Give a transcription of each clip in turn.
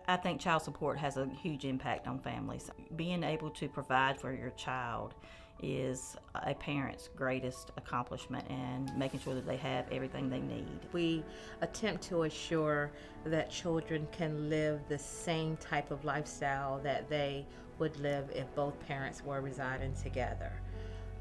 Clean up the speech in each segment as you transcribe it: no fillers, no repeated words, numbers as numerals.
I think child support has a huge impact on families. Being able to provide for your child is a parent's greatest accomplishment, and making sure that they have everything they need. We attempt to assure that children can live the same type of lifestyle that they would live if both parents were residing together.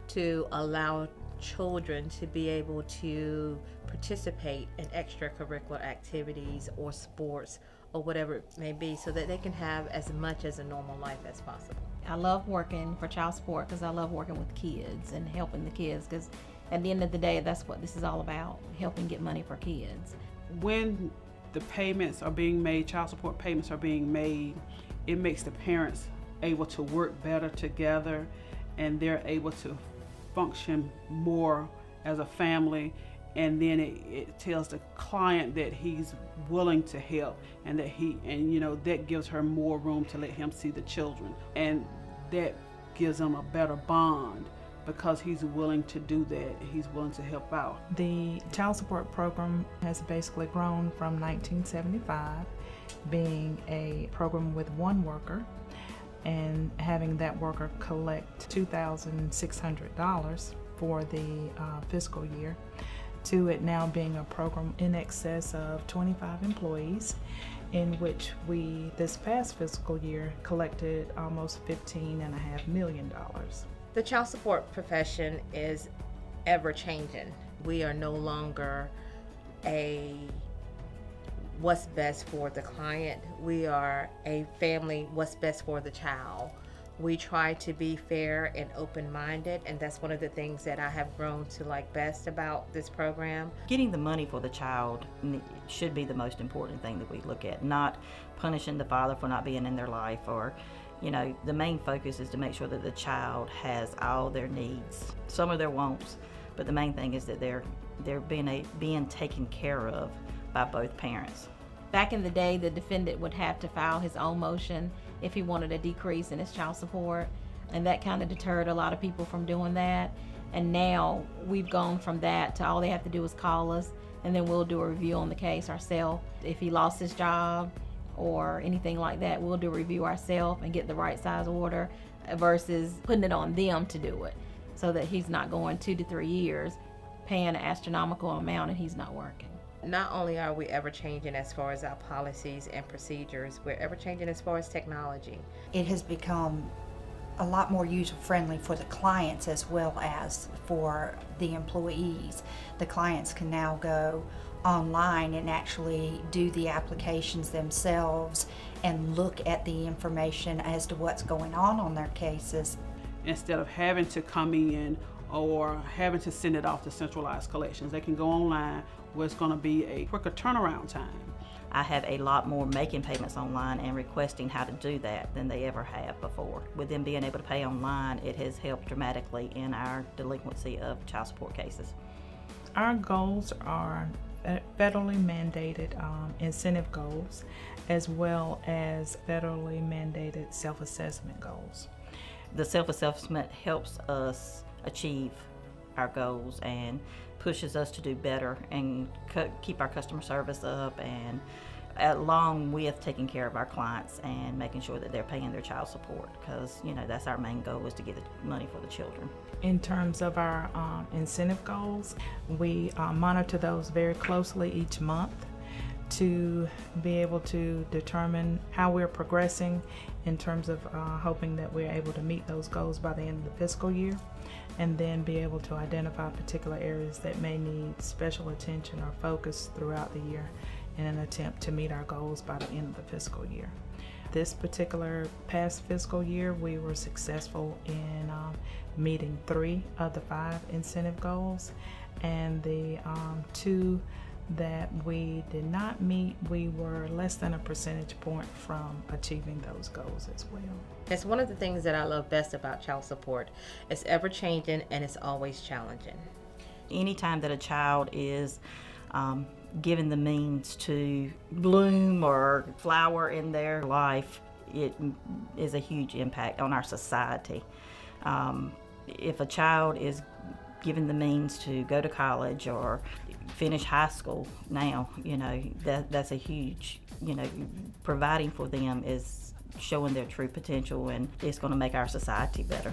To allow children to be able to participate in extracurricular activities or sports or whatever it may be, so that they can have as much as a normal life as possible. I love working for child support because I love working with kids and helping the kids, because at the end of the day, that's what this is all about, helping get money for kids. When the payments are being made, child support payments are being made, it makes the parents able to work better together, and they're able to function more as a family. And then it tells the client that he's willing to help, and that gives her more room to let him see the children, and that gives them a better bond because he's willing to do that. He's willing to help out. The child support program has basically grown from 1975 being a program with one worker and having that worker collect $2,600 for the fiscal year, to it now being a program in excess of 25 employees, in which we, this past fiscal year, collected almost $15.5 million. The child support profession is ever changing. We are no longer a what's best for the client. We are a family, what's best for the child. We try to be fair and open-minded, and that's one of the things that I have grown to like best about this program. Getting the money for the child should be the most important thing that we look at, not punishing the father for not being in their life, or the main focus is to make sure that the child has all their needs, some of their wants, but the main thing is that they're being taken care of by both parents. Back in the day, the defendant would have to file his own motion if he wanted a decrease in his child support, and that kind of deterred a lot of people from doing that. And now we've gone from that to all they have to do is call us, and then we'll do a review on the case ourselves. If he lost his job or anything like that, we'll do a review ourselves and get the right size order, versus putting it on them to do it, so that he's not going 2 to 3 years paying an astronomical amount and he's not working. Not only are we ever changing as far as our policies and procedures, we're ever changing as far as technology. It has become a lot more user-friendly for the clients as well as for the employees. The clients can now go online and actually do the applications themselves and look at the information as to what's going on their cases. Instead of having to come in or having to send it off to centralized collections, they can go online where it's going to be a quicker turnaround time. I have a lot more making payments online and requesting how to do that than they ever have before. With them being able to pay online, it has helped dramatically in our delinquency of child support cases. Our goals are federally mandated incentive goals, as well as federally mandated self-assessment goals. The self-assessment helps us achieve our goals and pushes us to do better and keep our customer service up, and along with taking care of our clients and making sure that they're paying their child support, because that's our main goal, is to get the money for the children. In terms of our incentive goals, we monitor those very closely each month to be able to determine how we're progressing in terms of hoping that we're able to meet those goals by the end of the fiscal year, and then be able to identify particular areas that may need special attention or focus throughout the year in an attempt to meet our goals by the end of the fiscal year. This particular past fiscal year, we were successful in meeting 3 of the 5 incentive goals, and the 2 that we did not meet, we were less than a percentage point from achieving those goals as well. It's one of the things that I love best about child support. It's ever changing and it's always challenging. Anytime that a child is given the means to bloom or flower in their life, it is a huge impact on our society. If a child is given the means to go to college or finish high school now, that's a huge, providing for them is showing their true potential, and it's going to make our society better.